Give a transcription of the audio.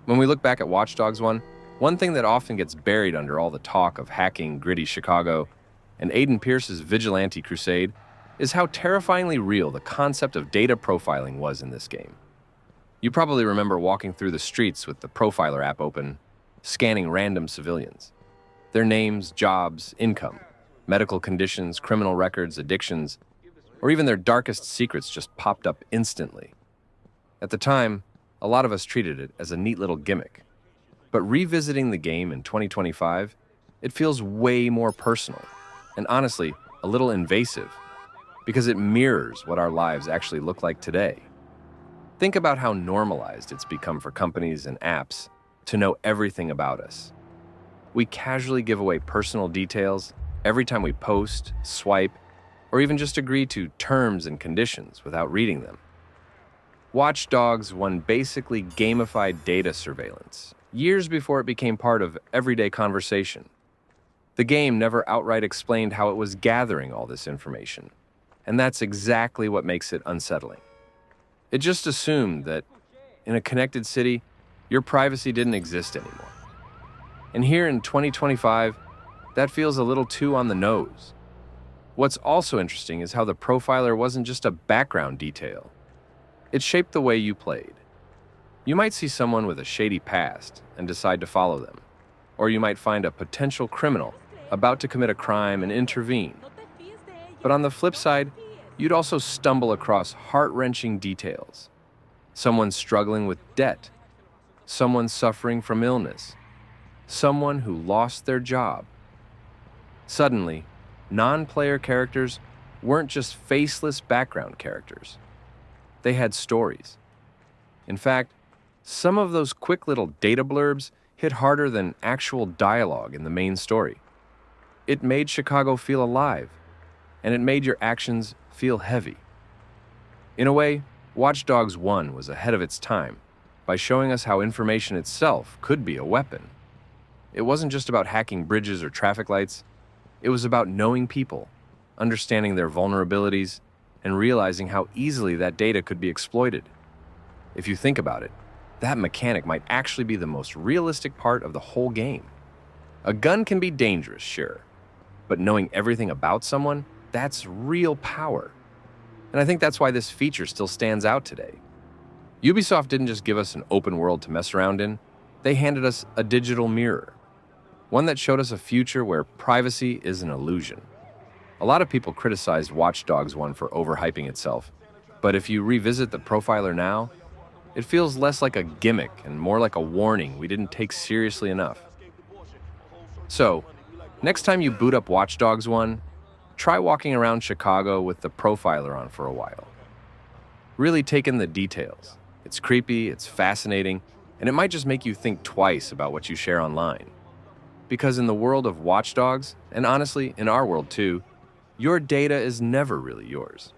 When we look back at Watch Dogs 1, one thing that often gets buried under all the talk of hacking gritty Chicago and Aiden Pierce's vigilante crusade is how terrifyingly real the concept of data profiling was in this game. You probably remember walking through the streets with the Profiler app open, scanning random civilians. Their names, jobs, income, medical conditions, criminal records, addictions, or even their darkest secrets just popped up instantly. At the time, a lot of us treated it as a neat little gimmick. But revisiting the game in 2025, it feels way more personal and honestly, a little invasive because it mirrors what our lives actually look like today. Think about how normalized it's become for companies and apps to know everything about us. We casually give away personal details every time we post, swipe, or even just agree to terms and conditions without reading them. Watch Dogs 1 basically gamified data surveillance, years before it became part of everyday conversation. The game never outright explained how it was gathering all this information, and that's exactly what makes it unsettling. It just assumed that, in a connected city, your privacy didn't exist anymore. And here in 2025, that feels a little too on the nose. What's also interesting is how the profiler wasn't just a background detail. It shaped the way you played. You might see someone with a shady past and decide to follow them, or you might find a potential criminal about to commit a crime and intervene. But on the flip side, you'd also stumble across heart-wrenching details. Someone struggling with debt, someone suffering from illness, someone who lost their job. Suddenly, non-player characters weren't just faceless background characters. They had stories. In fact, some of those quick little data blurbs hit harder than actual dialogue in the main story. It made Chicago feel alive, and it made your actions feel heavy. In a way, Watch Dogs 1 was ahead of its time by showing us how information itself could be a weapon. It wasn't just about hacking bridges or traffic lights. It was about knowing people, understanding their vulnerabilities, and realizing how easily that data could be exploited. If you think about it, that mechanic might actually be the most realistic part of the whole game. A gun can be dangerous, sure, but knowing everything about someone, that's real power. And I think that's why this feature still stands out today. Ubisoft didn't just give us an open world to mess around in, they handed us a digital mirror. One that showed us a future where privacy is an illusion. A lot of people criticized Watch Dogs 1 for overhyping itself, but if you revisit the profiler now, it feels less like a gimmick and more like a warning we didn't take seriously enough. So, next time you boot up Watch Dogs 1, try walking around Chicago with the profiler on for a while. Really take in the details. It's creepy, it's fascinating, and it might just make you think twice about what you share online. Because in the world of Watch Dogs, and honestly, in our world too, your data is never really yours.